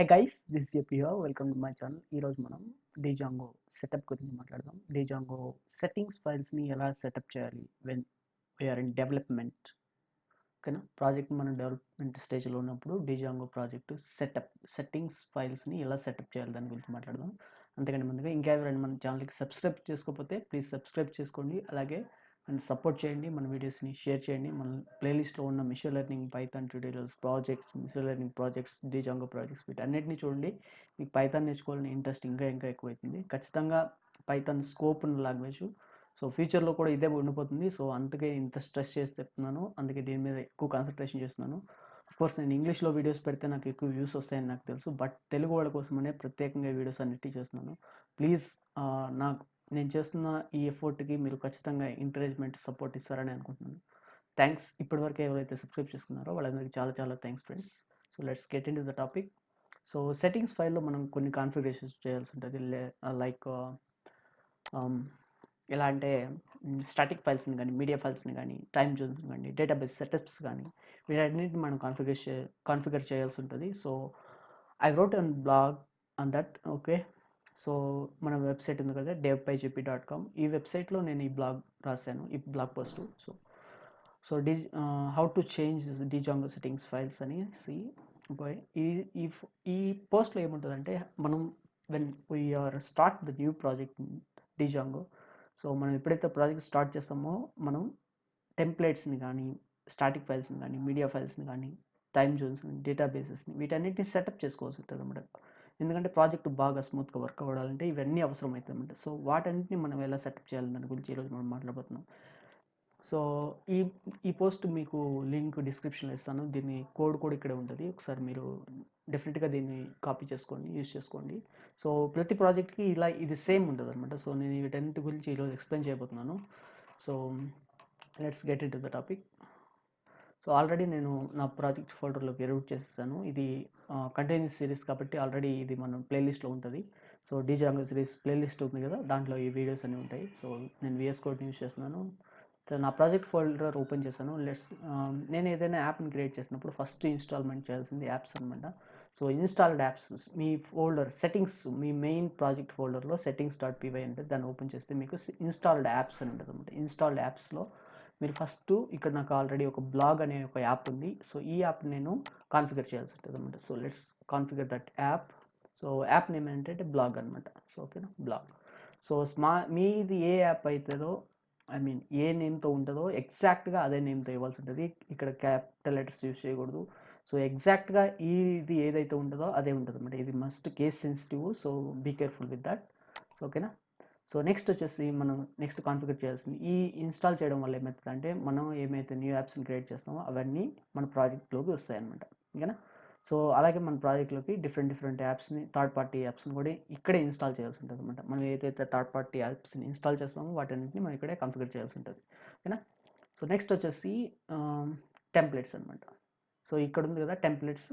Hey guys, this is Jp here. Welcome to my channel. ఈ రోజు మనం django setup గురించి మాట్లాడదాం. django సెట్టింగ్స్ ఫైల్స్ ని ఎలా సెటప్ చేయాలి when we are in development. ఓకేనా, ప్రాజెక్ట్ మనం డెవలప్మెంట్ స్టేజ్లో ఉన్నప్పుడు django ప్రాజెక్ట్ సెట్టింగ్స్ ఫైల్స్ ని ఎలా సెటప్ చేయాలి దాని గురించి మాట్లాడదాం. అంతకంటే ముందుగా ఇంకా ఎవరైనా మన ఛానల్కి సబ్స్క్రైబ్ చేసుకోకపోతే ప్లీజ్ సబ్స్క్రైబ్ చేసుకోండి. అలాగే అండ్ సపోర్ట్ చేయండి, మన వీడియోస్ని షేర్ చేయండి. మన ప్లేలిస్ట్లో ఉన్న machine learning, Python tutorials, projects, machine learning projects, django projects వీటన్నిటిని చూడండి. మీకు పైథాన్ నేర్చుకోవాలని ఇంట్రెస్ట్ ఇంకా ఎక్కువైతుంది. ఖచ్చితంగా పైథాన్ స్కోప్ ఉన్న లాంగ్వేజ్. సో ఫ్యూచర్లో కూడా ఇదే ఉండిపోతుంది. సో అందుకే ఇంత స్ట్రెస్ చేసి చెప్తున్నాను. అందుకే దీని మీద ఎక్కువ కాన్సన్ట్రేషన్ చేస్తున్నాను. కోర్స్ నేను ఇంగ్లీష్లో వీడియోస్ పెడితే నాకు ఎక్కువ వ్యూస్ వస్తాయని నాకు తెలుసు. బట్ తెలుగు వాళ్ళ కోసమనే ప్రత్యేకంగా వీడియోస్ అన్నిటి చేస్తున్నాను. ప్లీజ్ నేను చేస్తున్న ఈ ఎఫర్ట్కి మీరు ఖచ్చితంగా ఎంకరేజ్మెంట్, సపోర్ట్ ఇస్తారని అనుకుంటున్నాను. థ్యాంక్స్. ఇప్పటివరకు ఎవరైతే సబ్స్క్రైబ్ చేసుకున్నారో వాళ్ళందరికీ చాలా thanks friends. So let's get in to the topic. So settings ఫైల్లో మనం కొన్ని కాన్ఫిగరేషన్స్ చేయాల్సి ఉంటుంది. లైక్ ఎలా అంటే స్టాటిక్ ఫైల్స్ని కానీ, మీడియా ఫైల్స్ని కానీ, టైమ్ జోన్స్ని కానీ, డేటాబేస్ సెటప్స్ కానీ వీటన్నిటిని మనం కాన్ఫిగర్ చేయాల్సి ఉంటుంది. So I wrote an blog on that. Okay, so మన వెబ్సైట్ ఉంది కదా, dev.jp.com. ఈ వెబ్సైట్లో నేను ఈ బ్లాగ్ రాశాను, ఈ blog post. So how to change django settings files అనేసి. ఈ పోస్ట్లో ఏముంటుందంటే, మనం when we are start the new project django, so మనం ఎప్పుడైతే ప్రాజెక్ట్ స్టార్ట్ చేస్తామో మనం టెంప్లెట్స్ని కానీ, స్టాటిక్ ఫైల్స్ని కానీ, మీడియా ఫైల్స్ని కానీ, టైమ్ జోన్స్ని, డేటాబేసెస్ని వీటన్నిటిని సెటప్ చేసుకోవాల్సి ఉంటుంది అన్నమాట. ఎందుకంటే ప్రాజెక్ట్ బాగా స్మూత్గా వర్క్ అవ్వాలంటే ఇవన్నీ అవసరం అవుతుంది అన్నమాట. సో వాటన్నిటిని మనం ఎలా సెటప్ చేయాలి దాని గురించి ఈరోజు మనం మాట్లాడబోతున్నాం. సో ఈ పోస్ట్ మీకు లింక్ డిస్క్రిప్షన్లో ఇస్తాను. దీని కోడ్ కూడా ఇక్కడే ఉంటుంది. ఒకసారి మీరు డెఫినెట్గా దీన్ని కాపీ చేసుకొని యూజ్ చేసుకోండి. సో ప్రతి ప్రాజెక్ట్కి ఇది సేమ్ ఉంటుంది అనమాట. సో నేను వీటన్నిటి గురించి ఈరోజు ఎక్స్ప్లెయిన్ చేయబోతున్నాను. So let's get in to the topic. So already నేను నా ప్రాజెక్ట్ ఫోల్డర్లోకి రూట్ చేసేసాను. ఇది కంటిన్యూస్ సిరీస్ కాబట్టి ఆల్రెడీ ఇది మన ప్లేలిస్ట్లో ఉంటుంది. సో django సిరీస్ ప్లేలిస్ట్ ఉంది కదా, దాంట్లో ఈ వీడియోస్ అన్నీ ఉంటాయి. సో నేను VS కోడ్ని యూజ్ చేస్తున్నాను. సో నా ప్రాజెక్ట్ ఫోల్డర్ ఓపెన్ చేశాను. నేను ఏదైనా యాప్ని క్రియేట్ చేసినప్పుడు ఫస్ట్ ఇన్స్టాల్మెంట్ చేయాల్సింది యాప్స్ అనమాట. సో ఇన్స్టాల్డ్ యాప్స్, మీ ఫోల్డర్ సెట్టింగ్స్, మీ మెయిన్ ప్రాజెక్ట్ ఫోల్డర్లో settings.py అంటే దాన్ని ఓపెన్ చేస్తే మీకు ఇన్స్టాల్డ్ యాప్స్ అని ఉంటుంది అనమాట. ఇన్స్టాల్డ్ యాప్స్లో మీరు ఫస్ట్ ఇక్కడ నాకు ఆల్రెడీ ఒక బ్లాగ్ అనే ఒక యాప్ ఉంది. సో ఈ యాప్ నేను కాన్ఫిగర్ చేయాల్సి ఉంటుంది అనమాట. So let's configure that app. So app name ఏంటంటే బ్లాగ్ అనమాట. సో ఓకేనా, బ్లాగ్. సో మీది ఏ యాప్ అవుతుందో, ఐ మీన్ ఏ నేమ్తో ఉంటుందో ఎగ్జాక్ట్గా అదే నేమ్తో ఇవ్వాల్సి ఉంటుంది. ఇక్కడ క్యాపిటల్ లెటర్స్ యూజ్ చేయకూడదు. సో ఎగ్జాక్ట్గా ఇది ఏదైతే ఉంటుందో అదే ఉంటుంది అనమాట. ఇది must case sensitive. So be careful with that. ఓకేనా. సో నెక్స్ట్ వచ్చేసి మనం కాన్ఫిగర్ చేయాల్సింది, ఈ ఇన్స్టాల్ చేయడం వల్ల ఏమవుతుందంటే మనం ఏమైతే న్యూ యాప్స్ని క్రియేట్ చేస్తామో అవన్నీ మన ప్రాజెక్ట్లోకి వస్తాయన్నమాట. ఓకేనా. సో అలాగే మన ప్రాజెక్ట్లోకి డిఫరెంట్ యాప్స్ని, థర్డ్ పార్టీ యాప్స్ని కూడా ఇక్కడే ఇన్స్టాల్ చేయాల్సి ఉంటుంది అనమాట. మనం ఏదైతే థర్డ్ పార్టీ యాప్స్ని ఇన్స్టాల్ చేస్తామో వాటన్నిటిని మనం ఇక్కడే కాన్ఫిగర్ చేయాల్సి ఉంటుంది. ఓకేనా. సో నెక్స్ట్ వచ్చేసి టెంప్లెట్స్ అనమాట. సో ఇక్కడ ఉంది కదా టెంప్లెట్స్.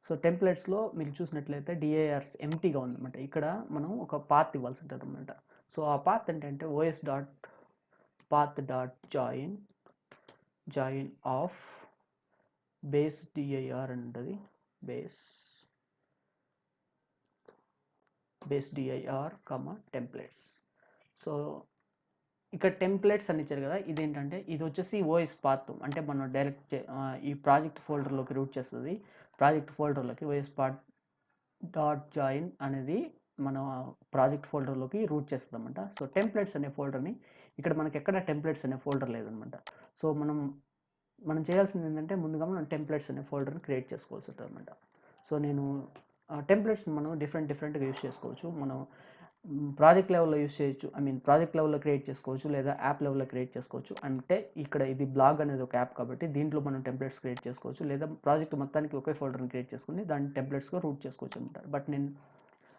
సో టెంప్లెట్స్లో మీరు చూసినట్లయితే డిఐఆర్స్ ఎంటీగా ఉందన్నమాట. ఇక్కడ మనం ఒక పాత్ ఇవ్వాల్సి ఉంటుంది అనమాట. సో ఆ పాత్ ఏంటంటే os.path.join ఆఫ్ బేస్ డిఐఆర్ అని ఉంటుంది. Base DIR templates. సో ఇక్కడ టెంప్లెట్స్ అని ఇచ్చారు కదా, ఇదేంటంటే ఇది వచ్చేసి ఓఎస్ పాత్, అంటే మనం డైరెక్ట్ ఈ ప్రాజెక్ట్ ఫోల్డర్లోకి రూట్ చేస్తుంది. ప్రాజెక్ట్ ఫోల్డర్లోకి os.path.join అనేది మన ప్రాజెక్ట్ ఫోల్డర్లోకి రూట్ చేస్తుంది అనమాట. సో టెంప్లెట్స్ అనే ఫోల్డర్ని ఇక్కడ మనకి ఎక్కడ టెంప్లెట్స్ అనే ఫోల్డర్ లేదనమాట. సో మనం చేయాల్సింది ఏంటంటే ముందుగా మనం టెంప్లెట్స్ అనే ఫోల్డర్ని క్రియేట్ చేసుకోవాల్సి ఉంటుంది అనమాట. సో నేను టెంప్లెట్స్ మనం డిఫరెంట్గా యూస్ చేసుకోవచ్చు. మనం ప్రాజెక్ట్ లెవెల్లో యూస్ చేయొచ్చు, ప్రాజెక్ట్ లెవెల్లో క్రియేట్ చేసుకోవచ్చు, లేదా యాప్ లెవెల్లో క్రియేట్ చేసుకోవచ్చు. అంటే ఇక్కడ ఇది బ్లాగ్ అనేది ఒక యాప్ కాబట్టి దీంట్లో మనం టెంప్లెట్స్ క్రియేట్ చేసుకోవచ్చు, లేదా ప్రాజెక్ట్ మొత్తానికి ఒకే ఫోల్డర్ని క్రియేట్ చేసుకుని దాన్ని టెంప్లెట్స్గా రూట్ చేసుకోవచ్చు అనమాట. బట్ నేను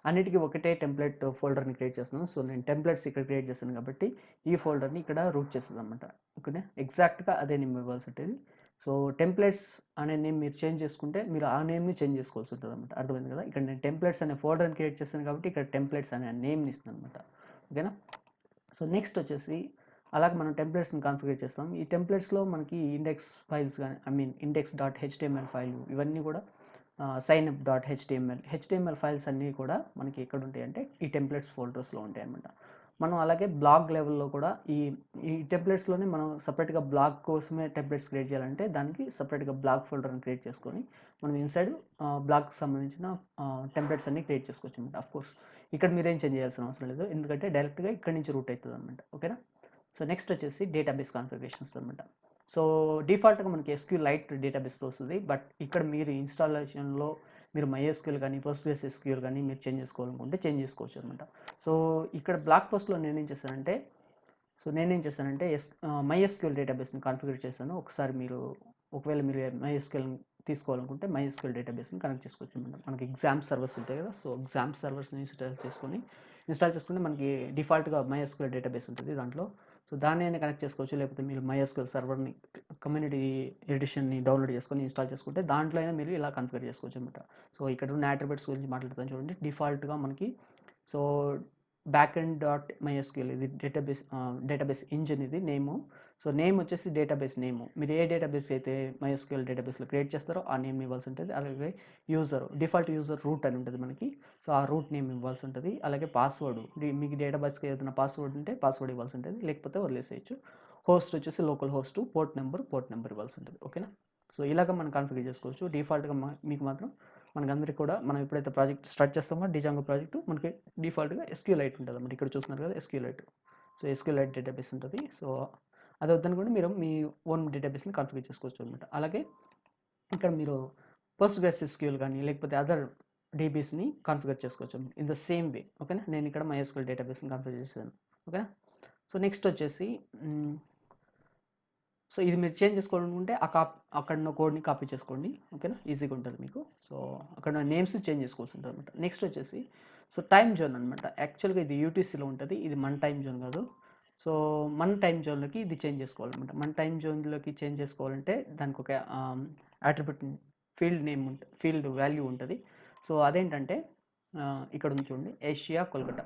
అన్నిటికీ ఒకటే టెంప్లెట్ ఫోల్డర్ని క్రియేట్ చేస్తున్నాను. సో నేను టెంప్లెట్స్ ఇక్కడ క్రియేట్ చేస్తాను కాబట్టి ఈ ఫోల్డర్ని ఇక్కడ రూట్ చేస్తుంది అనమాట. ఓకేనా, ఎగ్జాక్ట్గా అదే నేమ్ ఇవ్వాల్సి ఉంటుంది. సో టెంప్లెట్స్ అనే నేమ్ మీరు చేంజ్ చేసుకుంటే మీరు ఆ నేమ్ని చేంజ్ చేసుకోవాల్సి ఉంటుంది అనమాట. అర్థమైంది కదా. ఇక్కడ నేను టెంప్లెట్స్ అనే ఫోల్డర్ని క్రియేట్ చేస్తాను కాబట్టి ఇక్కడ టెంప్లెట్స్ అనే నేమ్ని ఇస్తాను అనమాట. ఓకేనా. సో నెక్స్ట్ వచ్చేసి అలాగే మనం టెంప్లెట్స్ని కాన్ఫిగర్ చేస్తాం. ఈ టెంప్లెట్స్లో మనకి ఇండెక్స్ ఫైల్స్ కానీ, index.html ఫైల్ ఇవన్నీ కూడా హెచ్టిఎంఎల్ ఫైల్స్ అన్నీ కూడా మనకి ఎక్కడ ఉంటాయి అంటే ఈ టెంప్లెట్స్ ఫోల్డర్స్లో ఉంటాయి అనమాట. మనం అలాగే బ్లాగ్ లెవెల్లో కూడా ఈ టెంప్లెట్స్లోనే మనం సపరేట్గా బ్లాగ్ కోసమే టెంప్లెట్స్ క్రియేట్ చేయాలంటే దానికి సపరేట్గా బ్లాగ్ ఫోల్డర్ని క్రియేట్ చేసుకొని మనం ఇన్సైడ్ బ్లాగ్కి సంబంధించిన టెంప్లెట్స్ అన్ని క్రియేట్ చేసుకోవచ్చు అనమాట. అఫ్కోర్స్ ఇక్కడ మీరేం చేంజ్ చేయాల్సిన అవసరం లేదు, ఎందుకంటే డైరెక్ట్గా ఇక్కడ నుంచి రూట్ అవుతుంది అనమాట. ఓకేనా. సో నెక్స్ట్ వచ్చేసి డేటాబేస్ కాన్ఫిగరేషన్స్ అనమాట. సో డిఫాల్ట్గా మనకి ఎస్క్యూఎల్ లైట్ డేటాబేస్తో వస్తుంది, బట్ ఇక్కడ మీరు ఇన్స్టాలేషన్లో మీరు MySQL కానీ పోస్ట్గ్రెస్ ఎస్క్యూఎల్ కానీ మీరు చేంజ్ చేసుకోవాలనుకుంటే చేంజ్ చేసుకోవచ్చు అనమాట. సో ఇక్కడ బ్లాగ్ పోస్ట్లో నేనేం చేశానంటే MySQL డేటాబేస్ని కాన్ఫిగర్ చేశాను. ఒకసారి మీరు ఒకవేళ మీరు MySQL తీసుకోవాలనుకుంటే MySQL డేటాబేస్ని కనెక్ట్ చేసుకోవచ్చు అనమాట. మనకి ఎగ్జామ్ సర్వర్స్ ఉంటాయి కదా, సో ఎగ్జామ్ సర్వర్స్ని ఇన్స్టాల్ చేసుకుంటే మనకి డిఫాల్ట్గా MySQL డేటాబేస్ ఉంటుంది దాంట్లో. సో దాన్ని అయినా కనెక్ట్ చేసుకోవచ్చు, లేకపోతే మీరు MySQL సర్వర్ని కమ్యూనిటీ ఎడిషన్ని డౌన్లోడ్ చేసుకొని ఇన్స్టాల్ చేసుకుంటే దాంట్లో అయినా మీరు ఇలా కన్ఫిగర్ చేసుకోవచ్చు అనమాట. సో ఇక్కడ ఉన్న అట్రిబ్యూట్స్ గురించి మాట్లాడతాను చూడండి. డిఫాల్ట్గా మనకి సో backend.mysql ఇది డేటాబేస్ ఇంజిన్, ఇది నేము. సో నేమ్ వచ్చేసి డేటాబేస్ నేము. మీరు ఏ డేటాబేస్ అయితే MySQL డేటాబేస్లో క్రియేట్ చేస్తారో ఆ నేమ్ ఇవ్వాల్సి ఉంటుంది. అలాగే డిఫాల్ట్ యూజర్ రూట్ అని ఉంటుంది మనకి, సో ఆ రూట్ నేమ్ ఇవ్వాల్సి ఉంటుంది. అలాగే పాస్వర్డ్, మీకు డేటాబేస్కి ఏదైనా పాస్వర్డ్ ఉంటే పాస్వర్డ్ ఇవ్వాల్సి ఉంటుంది, లేకపోతే వదిలేసేయచ్చు. హోస్ట్ వచ్చేసి లోకల్ హోస్ట్, పోర్ట్ నెంబర్ ఇవ్వాల్సి ఉంటుంది. ఓకేనా. సో ఇలాగ మనం కాన్ఫిగర్ చేసుకోవచ్చు. డిఫాల్ట్గా మీకు మాత్రం మనకందరికీ కూడా మనం ఎప్పుడైతే ప్రాజెక్ట్ స్టార్ట్ చేస్తామో django ప్రాజెక్టు మనకి డిఫాల్ట్గా SQLite ఉంటుంది అన్నమాట. ఇక్కడ చూస్తున్నారు కదా SQLite. సో SQLite డేటాబేస్ ఉంటుంది. సో అది వద్దనుకుంటే మీరు మీ ఓన్ డేటాబేస్ని కాన్ఫిగర్ చేసుకోవచ్చు అనమాట. అలాగే ఇక్కడ మీరు పోస్ట్గ్రెస్ ఎస్క్యూఎల్ కానీ లేకపోతే అదర్ డీబీస్ని కాన్ఫిగర్ చేసుకోవచ్చు ఇన్ ద సేమ్ వే. ఓకేనా. నేను ఇక్కడ MySQL డేటాబేస్ని కాన్ఫిగర్ చేశాను. ఓకేనా. సో నెక్స్ట్ వచ్చేసి సో ఇది మీరు చేంజ్ చేసుకోవాలనుకుంటే అక్కడ ఉన్న కోడ్ని కాపీ చేసుకోండి. ఓకేనా, ఈజీగా ఉంటుంది మీకు. సో అక్కడ నేమ్స్ చేంజ్ చేసుకోవాల్సి ఉంటుంది అనమాట. నెక్స్ట్ వచ్చేసి సో టైం జోన్ అనమాట. యాక్చువల్గా ఇది యూటీసీలో ఉంటుంది, ఇది మన టైం జోన్ కాదు. సో మన టైం జోన్లోకి ఇది చేంజ్ చేసుకోవాలన్నమాట. మన టైం జోన్లోకి చేంజ్ చేసుకోవాలంటే దానికి ఒక అట్రిబ్యూట్ ఫీల్డ్ వాల్యూ ఉంటుంది. సో అదేంటంటే ఇక్కడ ఉంది చూడండి, ఏషియా కోల్కతా.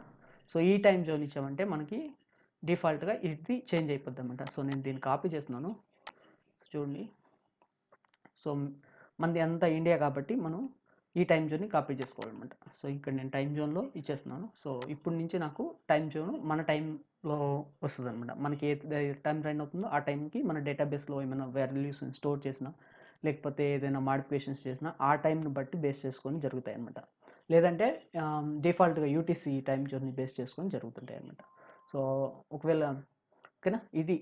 సో ఈ టైం జోన్ ఇచ్చామంటే మనకి డిఫాల్ట్గా ఇది చేంజ్ అయిపోద్ది అనమాట. సో నేను దీన్ని కాపీ చేస్తున్నాను చూడండి. సో మనది అంతా ఇండియా కాబట్టి మనం ఈ టైం జోన్ని కాపీ చేసుకోవాలన్నమాట. సో ఇక్కడ నేను టైం జోన్లో ఇచ్చేస్తున్నాను. సో ఇప్పటి నుంచి నాకు టైం జోన్ మన టైంలో వస్తుంది అనమాట. మనకి ఏ టైం రన్ అవుతుందో ఆ టైంకి మన డేటాబేస్లో ఏమైనా వాల్యూస్ని స్టోర్ చేసినా లేకపోతే ఏదైనా మాడిఫికేషన్స్ చేసినా ఆ టైంని బట్టి బేస్ చేసుకొని జరుగుతాయి అనమాట. లేదంటే డిఫాల్ట్గా యూటీసీ టైం జోన్ని బేస్ చేసుకొని జరుగుతుంటాయి అనమాట. సో ఒకవేళ ఓకేనా, ఇది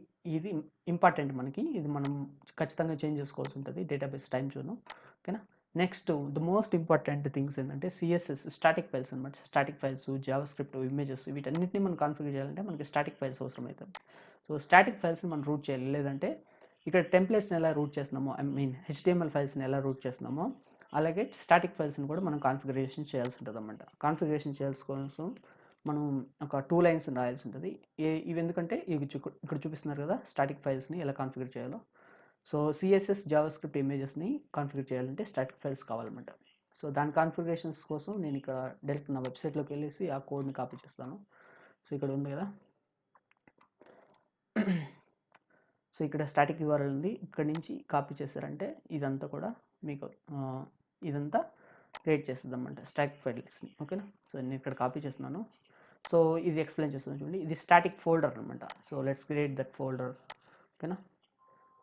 ఇంపార్టెంట్ మనకి, ఇది మనం ఖచ్చితంగా చేంజ్ చేసుకోవాల్సి ఉంటుంది డేటాబేస్ టైం జోన్. ఓకేనా. Next the most important things ఏంటంటే CSS స్టాటిక్ ఫైల్స్ అనమాట. స్టాటిక్ ఫైల్స్, జావాస్క్రిప్ట్, ఇమేజెస్ వీటన్నిటిని మనం కాన్ఫిగర్ చేయాలంటే మనకి స్టాటిక్ ఫైల్స్ అవసరం అవుతుంది. సో స్టాటిక్ ఫైల్స్ని మనం రూట్ చేయాలి. లేదంటే ఇక్కడ టెంప్లెట్స్ని ఎలా రూట్ చేస్తున్నామో, HTML ఫైల్స్ని ఎలా రూట్ చేస్తున్నామో అలాగే స్టాటిక్ ఫైల్స్ని కూడా మనం కాన్ఫిగరేషన్ చేయాల్సి ఉంటుంది అన్నమాట. కాన్ఫిగరేషన్ చేయాల్సి కోసం మనం ఒక 2 లైన్స్ రాయాల్సి ఉంటుంది. ఇవి ఎందుకంటే ఇక్కడ చూపిస్తున్నారు కదా స్టాటిక్ ఫైల్స్ని ఎలా కాన్ఫిగర్ చేయాలో. సో CSS, జావాస్క్రిప్ట్, ఇమేజెస్ని కాన్ఫిగర్ చేయాలంటే స్టాటిక్ ఫైల్స్ కావాలన్నమాట. సో దాని కాన్ఫిగరేషన్స్ కోసం నేను ఇక్కడ డైరెక్ట్ నా వెబ్సైట్లోకి వెళ్ళేసి ఆ కోడ్ని కాపీ చేస్తాను. సో ఇక్కడ ఉంది కదా, సో ఇక్కడ స్టాటిక్ URL ఉంది, ఇక్కడ నుంచి కాపీ చేశారంటే ఇదంతా కూడా మీకు ఇదంతా క్రియేట్ చేస్తుంది అన్నమాట స్టాటిక్ ఫైల్స్ని. ఓకేనా. సో నేను ఇక్కడ కాపీ చేస్తున్నాను. సో ఇది ఎక్స్ప్లెయిన్ చేస్తాను చూడండి. ఇది స్టాటిక్ ఫోల్డర్ అనమాట. So let's create that folder. ఓకేనా.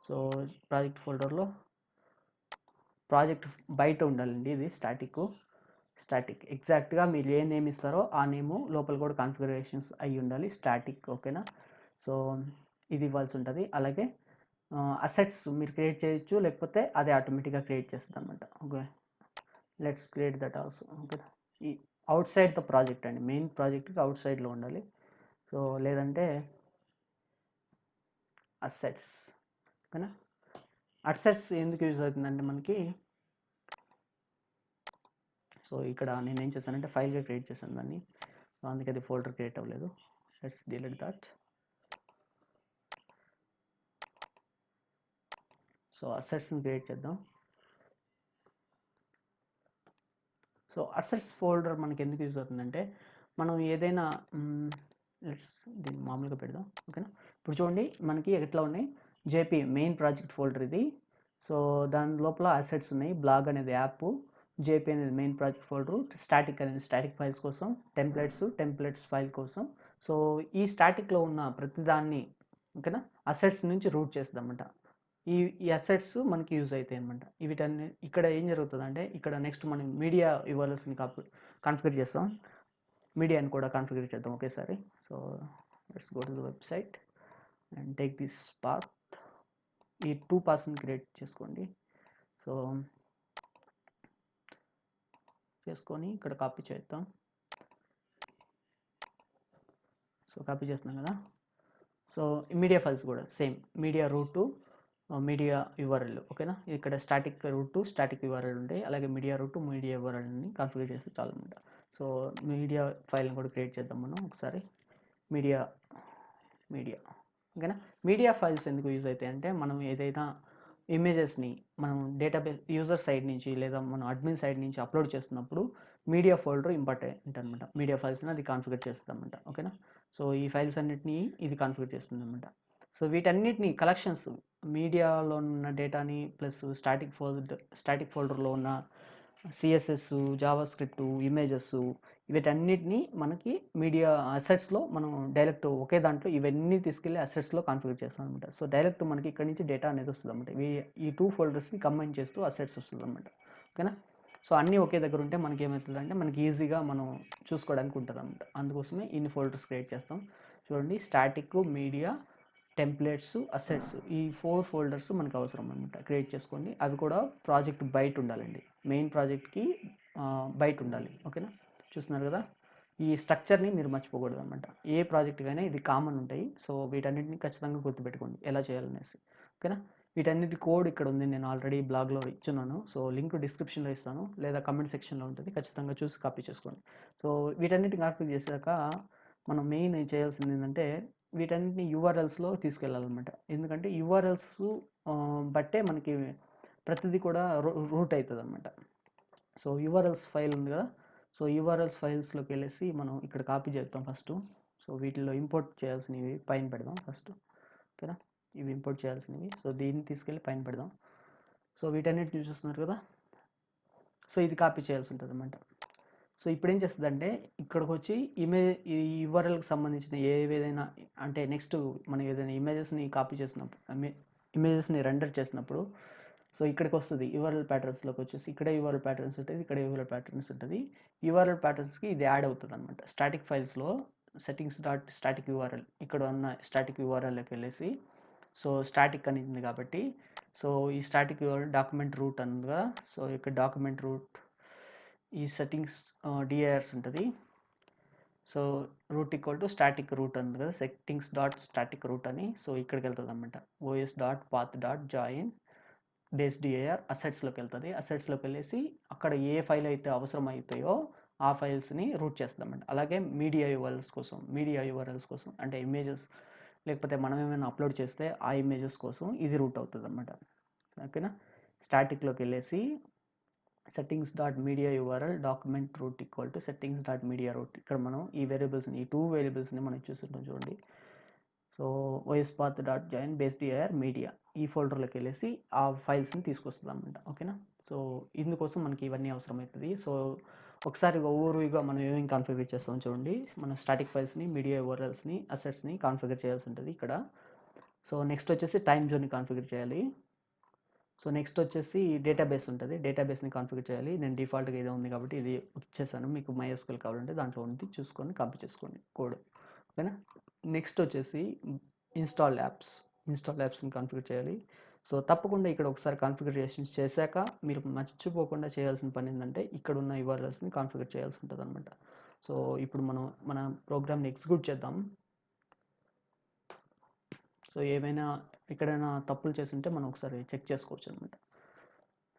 సో ప్రాజెక్ట్ ఫోల్డర్లో ప్రాజెక్ట్ బయట ఉండాలండి ఇది స్టాటిక్ ఎగ్జాక్ట్గా మీరు ఏ నేమ్ ఇస్తారో ఆ నేము లోపల కూడా కాన్ఫిగరేషన్స్ అయ్యి ఉండాలి స్టాటిక్. ఓకేనా. సో ఇది ఇవ్వాల్సి ఉంటుంది. అలాగే అసెట్స్ మీరు క్రియేట్ చేయొచ్చు, లేకపోతే అదే ఆటోమేటిక్గా క్రియేట్ చేస్తుంది అనమాట. Okay, let's create that also. ఓకేనా. ఈ అవుట్ సైడ్ ద ప్రాజెక్ట్ అండి, మెయిన్ ప్రాజెక్ట్కి అవుట్ సైడ్లో ఉండాలి. సో లేదంటే అసెట్స్. ఓకేనా. అసెట్స్ ఎందుకు యూజ్ అవుతుందంటే మనకి, సో ఇక్కడ నేను ఏం చేశానంటే ఫైల్గా క్రియేట్ చేశాను దాన్ని, సో అందుకే అది ఫోల్డర్ క్రియేట్ అవ్వలేదు. Let's delete that. సో అసెట్స్ని క్రియేట్ చేద్దాం. సో అసెట్స్ ఫోల్డర్ మనకి ఎందుకు యూజ్ అవుతుందంటే మనం ఏదైనా దీన్ని మామూలుగా పెడదాం. ఓకేనా. ఇప్పుడు చూడండి మనకి ఎట్లా ఉన్నాయి, JP మెయిన్ ప్రాజెక్ట్ ఫోల్డర్ ఇది. సో దాని లోపల అసెట్స్ ఉన్నాయి, బ్లాగ్ అనేది యాప్, జేపీ అనేది మెయిన్ ప్రాజెక్ట్ ఫోల్డరు, స్టాటిక్ అనేది స్టాటిక్ ఫైల్స్ కోసం, టెంప్లెట్స్ ఫైల్ కోసం. సో ఈ స్టాటిక్లో ఉన్న ప్రతిదాన్ని ఓకేనా అసెట్స్ నుంచి రూట్ చేస్తుందన్నమాట. ఈ అసెట్స్ మనకి యూజ్ అవుతాయి అనమాట. వీటన్ని ఇక్కడ ఏం జరుగుతుందంటే ఇక్కడ నెక్స్ట్ మనం మీడియా యూఆర్ఎల్స్ని కాన్ఫిగర్ చేస్తాం. మీడియాని కూడా కాన్ఫిగర్ చేద్దాం ఒకేసారి. So let's go to the website and take this path. ఈ 2 పాత్స్ని క్రియేట్ చేసుకోండి. సో చేసుకొని ఇక్కడ కాపీ చేద్దాం. సో కాపీ చేస్తున్నాం కదా. సో మీడియా ఫైల్స్ కూడా same media root media URL ఓకేనా. ఇక్కడ స్టాటిక్ రూట్ స్టాటిక్ యూఆర్ఎల్ ఉంటాయి, అలాగే మీడియా రూట్ మీడియా యూఆర్ఎల్ని కాన్ఫిగర్ చేస్తే చాలు అనమాట. సో మీడియా ఫైల్ని కూడా క్రియేట్ చేద్దాం మనం ఒకసారి. మీడియా ఓకేనా. మీడియా ఫైల్స్ ఎందుకు యూజ్ అవుతాయి అంటే మనం ఏదైనా ఇమేజెస్ని మనం డేటాబేస్ యూజర్ సైడ్ నుంచి లేదా మనం అడ్మిన్ సైడ్ నుంచి అప్లోడ్ చేస్తున్నప్పుడు మీడియా ఫోల్డర్ ఇంపార్టెంట్ అనమాట. మీడియా ఫైల్స్ని అది కాన్ఫిగర్ చేస్తుంది అనమాట ఓకేనా. సో ఈ ఫైల్స్ అన్నిటినీ ఇది కాన్ఫిగర్ చేస్తుంది అనమాట. సో వీటన్నిటిని కలెక్షన్స్ మీడియాలో ఉన్న డేటాని ప్లస్ స్టాటిక్ ఫోల్డర్లో ఉన్న సిఎస్ఎస్, జావా స్క్రిప్ట్, ఇమేజెస్ వీటన్నిటిని మనకి మీడియా అసెట్స్లో మనం డైరెక్ట్ ఒకే దాంట్లో ఇవన్నీ తీసుకెళ్ళి అసెట్స్లో కాన్ఫిగర్ చేస్తాం అనమాట. సో డైరెక్ట్ మనకి ఇక్కడ నుంచి డేటా అనేది వస్తుంది అనమాట. ఈ 2 ఫోల్డర్స్ని కంబైన్ చేస్తూ అసెట్స్ వస్తుంది అనమాట ఓకేనా. సో అన్నీ ఒకే దగ్గర ఉంటే మనకి ఏమవుతుందంటే మనకి ఈజీగా మనం చూసుకోవడానికి ఉంటుంది అనమాట. అందుకోసమే ఇన్ని ఫోల్డర్స్ క్రియేట్ చేస్తాం. చూడండి స్టాటిక్, మీడియా, టెంప్లెట్స్, అసెట్స్ ఈ 4 ఫోల్డర్స్ మనకు అవసరం అనమాట. క్రియేట్ చేసుకోండి. అవి కూడా ప్రాజెక్ట్ బయట ఉండాలండి, మెయిన్ ప్రాజెక్ట్కి బయట ఉండాలి ఓకేనా. చూస్తున్నారు కదా. ఈ స్ట్రక్చర్ని మీరు మర్చిపోకూడదు అనమాట. ఏ ప్రాజెక్ట్కైనా ఇది కామన్ ఉంటాయి. సో వీటన్నిటిని ఖచ్చితంగా గుర్తుపెట్టుకోండి ఎలా చేయాలనేసి ఓకేనా. వీటన్నిటి కోడ్ ఇక్కడ ఉంది, నేను ఆల్రెడీ బ్లాగ్లో ఇచ్చున్నాను. సో లింక్ డిస్క్రిప్షన్లో ఇస్తాను లేదా కమెంట్ సెక్షన్లో ఉంటుంది, ఖచ్చితంగా చూసి కాపీ చేసుకోండి. సో వీటన్నిటిని కాన్ఫిగర్ చేశాక మనం మెయిన్ చేయాల్సింది ఏంటంటే వీటన్నిటిని యూఆర్ఎల్స్లో తీసుకెళ్ళాలన్నమాట. ఎందుకంటే యూఆర్ఎల్స్ బట్టే మనకి ప్రతిదీ కూడా రూట్ అవుతుంది అనమాట. సో యూఆర్ఎల్స్ ఫైల్ ఉంది కదా. సో యూఆర్ఎల్స్ ఫైల్స్లోకి వెళ్ళేసి మనం ఇక్కడ కాపీ చేద్దాం ఫస్ట్. సో వీటిలో ఇంపోర్ట్ చేయాల్సినవి పైన పెడదాం ఫస్ట్ ఓకేనా. ఇవి ఇంపోర్ట్ చేయాల్సినవి. సో దీన్ని తీసుకెళ్ళి పైన పెడదాం. సో వీటన్నిటిని చూస్తున్నారు కదా. సో ఇది కాపీ చేయాల్సి ఉంటుంది అనమాట. సో ఇప్పుడు ఏం చేస్తుందంటే ఇక్కడికి వచ్చి ఈ యూఆర్ఎల్కి సంబంధించిన ఏదైనా అంటే నెక్స్ట్ మనం ఏదైనా ఇమేజెస్ని కాపీ చేసినప్పుడు ఇమేజెస్ని రెండర్ చేసినప్పుడు సో ఇక్కడికి వస్తుంది యూఆర్ఎల్ ప్యాటర్న్స్లోకి వచ్చేసి ఇక్కడ యూఆర్ఎల్ ప్యాటర్న్స్ ఉంటుంది, ఇక్కడ యూఆర్ఎల్ ప్యాటర్న్స్ ఉంటుంది. యూఆర్ఎల్ ప్యాటర్న్స్కి ఇది యాడ్ అవుతుంది అనమాట. స్టాటిక్ ఫైల్స్లో settings.స్టాటిక్ యూఆర్ఎల్ ఇక్కడ ఉన్న స్టాటిక్ యూఆర్ఎల్లోకి వెళ్ళేసి సో స్టాటిక్ అని ఉంది కాబట్టి సో ఈ స్టాటిక్ యూఆర్ఎల్ డాక్యుమెంట్ రూట్ ఉంది కదా. సో ఇక్కడ డాక్యుమెంట్ రూట్ ఈ సెట్టింగ్స్ డిఆర్స్ ఉంటుంది. So root equal to static root ఉంది కదా, settings.స్టాటిక్ రూట్ అని. సో ఇక్కడికి వెళ్తుంది అనమాట. os.path.join బేస్ డిఐఆర్ అసెట్స్లోకి వెళ్తుంది. అసెట్స్లోకి వెళ్ళేసి అక్కడ ఏ ఫైల్ అయితే అవసరం అవుతాయో ఆ ఫైల్స్ని రూట్ చేస్తామండి. అలాగే మీడియా యూఆర్ఎల్స్ కోసం అంటే ఇమేజెస్ లేకపోతే మనం ఏమైనా అప్లోడ్ చేస్తే ఆ ఇమేజెస్ కోసం ఇది రూట్ అవుతుంది అనమాట ఓకేనా. స్టాటిక్లోకి వెళ్ళేసి settings.media URL document root equal to settings.media root. ఇక్కడ మనం ఈ వేరియబుల్స్ని ఈ 2 వేరియబుల్స్ని మనం చూస్తుంటాం చూడండి. So ospath.join base DIR media ఈ ఫోల్డర్లోకి వెళ్ళేసి ఆ ఫైల్స్ని తీసుకొస్తుంది అనమాట ఓకేనా. సో ఇందుకోసం మనకి ఇవన్నీ అవసరం అవుతుంది. సో ఒకసారి ఓవర్వ్యూగా మనం ఏమేమి కాన్ఫిగర్ చేస్తాం చూడండి. మన స్టాటిక్ ఫైల్స్ని, మీడియా యూఆర్ఎల్స్ని, అసెట్స్ని కాన్ఫిగర్ చేయాల్సి ఉంటుంది ఇక్కడ. సో నెక్స్ట్ వచ్చేసి టైం జోన్ని కాన్ఫిగర్ చేయాలి. సో నెక్స్ట్ వచ్చేసి డేటాబేస్ ఉంటుంది, డేటాబేస్ని కాన్ఫిగర్ చేయాలి. నేను డిఫాల్ట్గా ఏదో ఉంది కాబట్టి ఇది ఇచ్చేసాను. మీకు MySQL కావాలంటే దాంట్లో ఉంది, చూసుకొని కాపీ చేసుకోండి కోడ్ ఓకేనా. నెక్స్ట్ వచ్చేసి ఇన్స్టాల్ యాప్స్ని కాన్ఫిగర్ చేయాలి. సో తప్పకుండా ఇక్కడ ఒకసారి కాన్ఫిగరేషన్స్ చేశాక మీరు మర్చిపోకుండా చేయాల్సిన పని ఏంటంటే ఇక్కడ ఉన్న యూఆర్ఎల్స్ని కాన్ఫిగర్ చేయాల్సి ఉంటుంది అనమాట. సో ఇప్పుడు మనం మన ప్రోగ్రామ్ని ఎగ్జిక్యూట్ చేద్దాం. సో ఏమైనా ఎక్కడైనా తప్పులు చేస్తుంటే మనం ఒకసారి చెక్ చేసుకోవచ్చు అనమాట.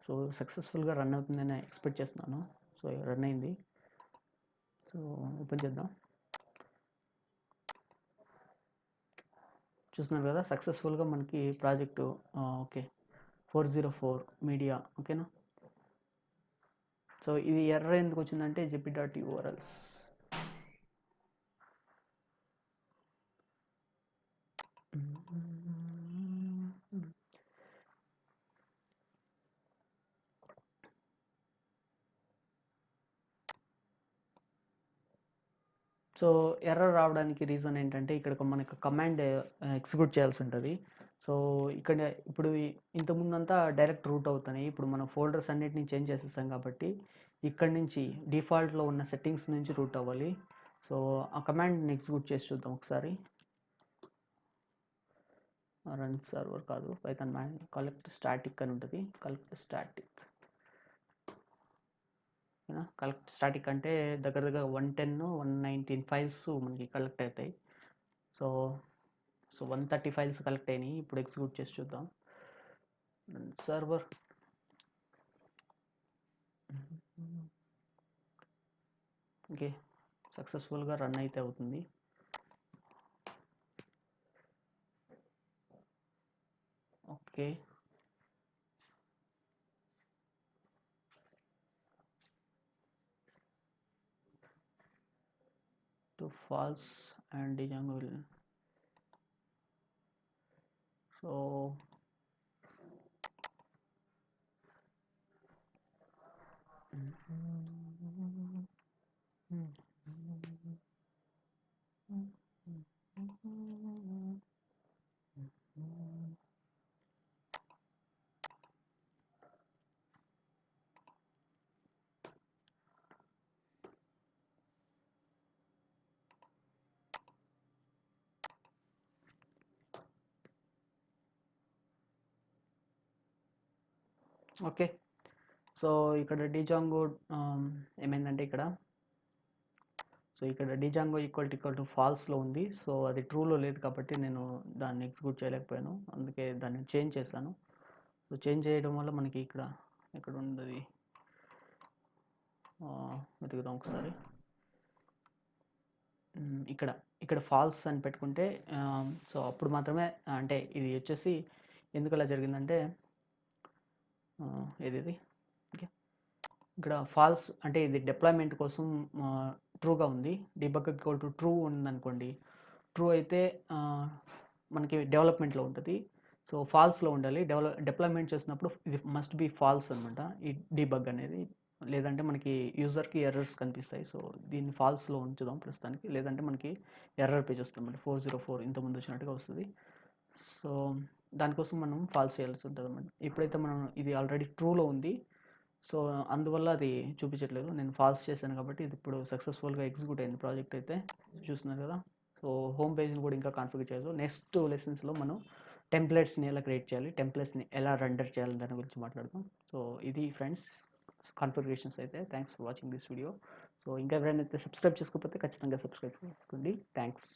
సో సక్సెస్ఫుల్గా రన్ అవుతుందని ఎక్స్పెక్ట్ చేస్తున్నాను. సో రన్ అయింది. సో ఓపెన్ చేద్దాం. చూస్తున్నారు కదా సక్సెస్ఫుల్గా మనకి ప్రాజెక్టు ఓకే 404 మీడియా ఓకేనా. సో ఇది ఎర్రర్ ఎందుకు వచ్చిందంటే jp.urls సో ఎర్రర్ రావడానికి రీజన్ ఏంటంటే ఇక్కడ మనకు కమాండ్ ఎగ్జిక్యూట్ చేయాల్సి ఉంటుంది. సో ఇక్కడ ఇప్పుడు ఇంతకుముందంతా డైరెక్ట్ రూట్ అవుతున్నాయి. ఇప్పుడు మనం ఫోల్డర్స్ అన్నిటిని చేంజ్ చేసేసాం కాబట్టి ఇక్కడి నుంచి డిఫాల్ట్లో ఉన్న సెట్టింగ్స్ నుంచి రూట్ అవ్వాలి. సో ఆ కమాండ్ని ఎగ్జిక్యూట్ చేసి చూద్దాం ఒకసారి. రన్ సర్వర్ కాదు, పైథాన్ మ్యాన్ కలెక్ట్ స్టాటిక్ అని ఉంటుంది. కలెక్ట్ స్టాటిక్ కలెక్ట్ స్టాటిక్ అంటే దగ్గర 110 119 ఫైల్స్ మనకి కలెక్ట్ అవుతాయి. సో 130 ఫైల్స్ కలెక్ట్ అయినాయి. ఇప్పుడు ఎగ్జిక్యూట్ చేసి చూద్దాం. సర్వర్ ఓకే, సక్సెస్ఫుల్గా రన్ అయితే అవుతుంది. Okay, to falls and django will so okay, so ఇక్కడ django ఏమైందంటే ఇక్కడ django ఈక్వల్ టు ఫాల్స్లో ఉంది. సో అది ట్రూలో లేదు కాబట్టి నేను దాన్ని ఎగ్జిక్యూట్ చేయలేకపోయాను. అందుకే దాన్ని చేంజ్ చేశాను. సో చేంజ్ చేయడం వల్ల మనకి ఇక్కడ ఉంది, వెతుకుదాం ఒకసారి. ఇక్కడ ఫాల్స్ అని పెట్టుకుంటే సో అప్పుడు మాత్రమే, అంటే ఇది వచ్చేసి ఎందుకు అలా జరిగిందంటే ఇది ఓకే, ఇక్కడ ఫాల్స్ అంటే ఇది డిప్లాయ్మెంట్ కోసం ట్రూగా ఉంది. డిబగ్ ఈక్వల్ టు ట్రూ ఉందనుకోండి, ట్రూ అయితే మనకి డెవలప్మెంట్లో ఉంటుంది. సో ఫాల్స్లో ఉండాలి. డిప్లాయ్మెంట్ చేసినప్పుడు ఇది మస్ట్ బి ఫాల్స్ అనమాట ఈ డీబగ్ అనేది. లేదంటే మనకి యూజర్కి ఎర్రర్స్ కనిపిస్తాయి. సో దీన్ని ఫాల్స్లో ఉంచుదాం ప్రస్తుతానికి, లేదంటే మనకి ఎర్రర్ పేజ్ వస్తుంది అన్నమాట. 404 ఇంతకుముందు వచ్చినట్టుగా వస్తుంది. సో దానికోసం మనం ఫాల్స్ చేయాల్సి ఉంటుంది అన్నమాట. ఇప్పుడైతే మనం ఇది ఆల్రెడీ ట్రూలో ఉంది, సో అందువల్ల అది చూపించట్లేదు. నేను ఫాల్స్ చేశాను కాబట్టి ఇది ఇప్పుడు సక్సెస్ఫుల్గా ఎగ్జిక్యూట్ అయింది ప్రాజెక్ట్ అయితే, చూస్తున్నారు కదా. సో హోమ్ పేజ్ని కూడా ఇంకా కాన్ఫిగర్ చేయలేదు. నెక్స్ట్ లెసన్స్లో మనం టెంప్లెట్స్ని ఎలా క్రియేట్ చేయాలి, టెంప్లెట్స్ని ఎలా రెండర్ చేయాలి దాని గురించి మాట్లాడదాం. సో ఇది ఫ్రెండ్స్ కాన్ఫిగరేషన్స్ అయితే. Thanks for watching this video. So ఇంకా ఎవరైనా సబ్స్క్రైబ్ చేసుకోకపోతే ఖచ్చితంగా సబ్స్క్రైబ్ చేసుకోండి. థ్యాంక్స్.